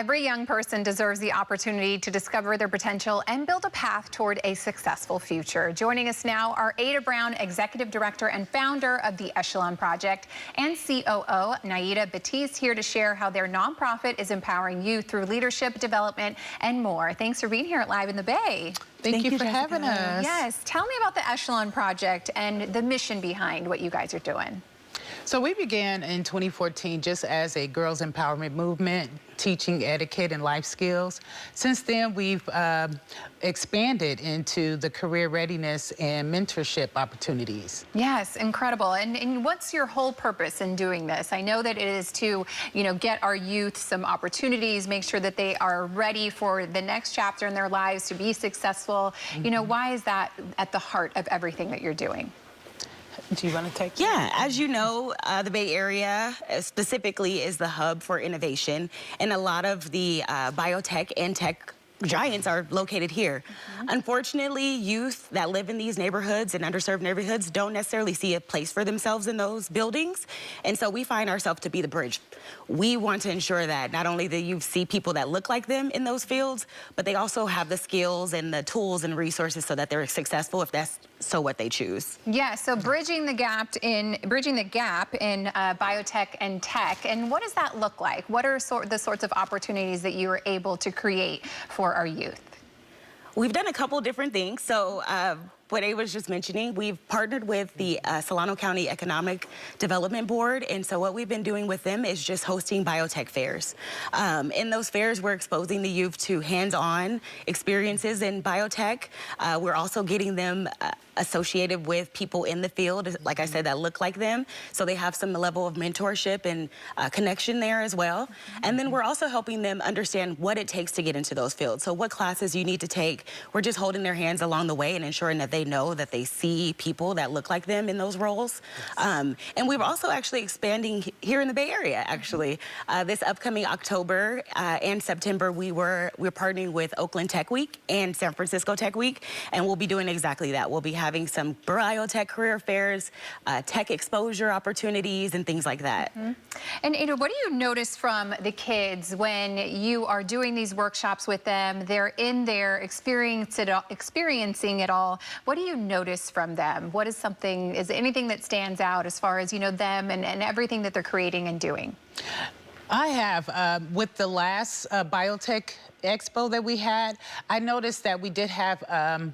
Every young person deserves the opportunity to discover their potential and build a path toward a successful future. Joining us now are Ada Brown, Executive Director and founder of the Echelon Project, and COO Nyada Batieste, here to share how their nonprofit is empowering youth through leadership development and more. Thanks for being here at Live in the Bay. Thank you for having us. Yes, tell me about the Echelon Project and the mission behind what you guys are doing. So we began in 2014 just as a girls empowerment movement, teaching etiquette and life skills. Since then, we've expanded into the career readiness and mentorship opportunities. Yes, incredible. And what's your whole purpose in doing this? I know that it is to, get our youth some opportunities, make sure that they are ready for the next chapter in their lives to be successful. Why is that at the heart of everything that you're doing? Do you want to take? Yeah, as you know, the Bay Area specifically is the hub for innovation, and a lot of the biotech and tech giants are located here. Unfortunately, youth that live in these neighborhoods and underserved neighborhoods don't necessarily see a place for themselves in those buildings, and so we find ourselves to be the bridge. We want to ensure that not only that you see people that look like them in those fields, but they also have the skills and the tools and resources so that they're successful if that's what they choose. Yeah, so bridging the gap in biotech and tech, and what does that look like? What are the sorts of opportunities that you are able to create for our youth? We've done a couple different things. So what Ava was just mentioning, we've partnered with the Solano County Economic Development Board, and so what we've been doing with them is just hosting biotech fairs. In those fairs, we're exposing the youth to hands-on experiences in biotech. We're also getting them associated with people in the field, like I said, that look like them, so they have some level of mentorship and connection there as well. And then we're also helping them understand what it takes to get into those fields. So what classes you need to take. We're just holding their hands along the way and ensuring that they know that they see people that look like them in those roles. And we're also actually expanding here in the Bay Area, actually. This upcoming October and September, we're partnering with Oakland Tech Week and San Francisco Tech Week, and we'll be doing exactly that. We'll be having some biotech career fairs, tech exposure opportunities, and things like that. And Ada, what do you notice from the kids when you are doing these workshops with them? They're in there experiencing it all. What do you notice from them? What is anything that stands out as far as, them and everything that they're creating and doing? I have, with the last biotech expo that we had, I noticed that we did have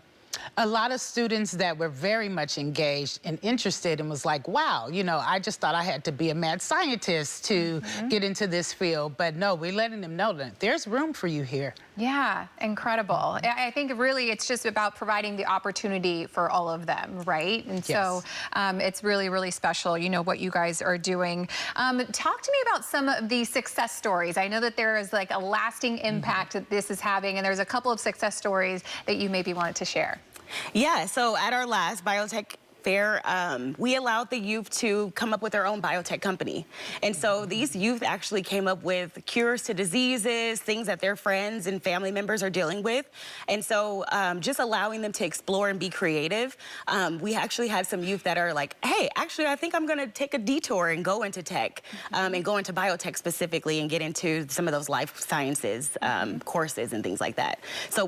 a lot of students that were very much engaged and interested and was like, wow, I just thought I had to be a mad scientist to get into this field. But no, we're letting them know that there's room for you here. Yeah, incredible. I think really it's just about providing the opportunity for all of them, right? And so it's really, really special, what you guys are doing. Talk to me about some of the success stories. I know that there is like a lasting impact that this is having, and there's a couple of success stories that you maybe wanted to share. Yeah, so at our last biotech fair, we allowed the youth to come up with their own biotech company. And so these youth actually came up with cures to diseases, things that their friends and family members are dealing with. And so just allowing them to explore and be creative. We actually had some youth that are like, hey, actually, I think I'm going to take a detour and go into tech and go into biotech specifically and get into some of those life sciences courses and things like that. So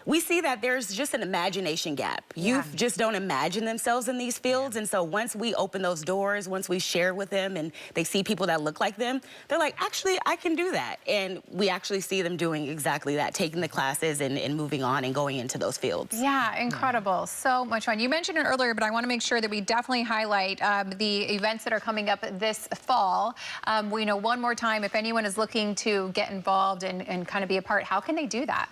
we see that there's just an imagination gap. Youth just don't imagine themselves in these fields, and so once we open those doors, once we share with them and they see people that look like them, they're like, actually, I can do that. And we actually see them doing exactly that, taking the classes and moving on and going into those fields. Yeah, incredible. So much fun. You mentioned it earlier, but I want to make sure that we definitely highlight the events that are coming up this fall. We know one more time, if anyone is looking to get involved and kind of be a part, how can they do that?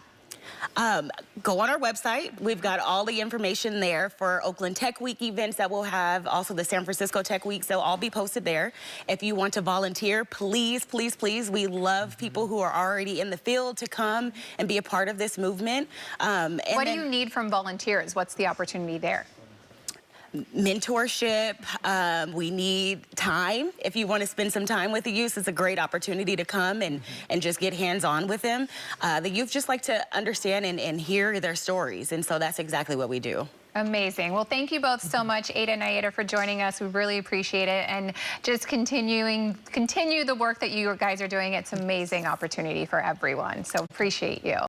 Go on our website. We've got all the information there for Oakland Tech Week events that we'll have, also the San Francisco Tech Weeks. They'll all be posted there. If you want to volunteer, please, please, please, we love people who are already in the field to come and be a part of this movement. What do you need from volunteers? What's the opportunity there? Mentorship, we need time. If you want to spend some time with the youth, it's a great opportunity to come and just get hands-on with them. The youth just like to understand and hear their stories, and so that's exactly what we do. Amazing. Well, thank you both so much, Ada and Nyada, for joining us. We really appreciate it, and just continue the work that you guys are doing. It's an amazing opportunity for everyone. So appreciate you.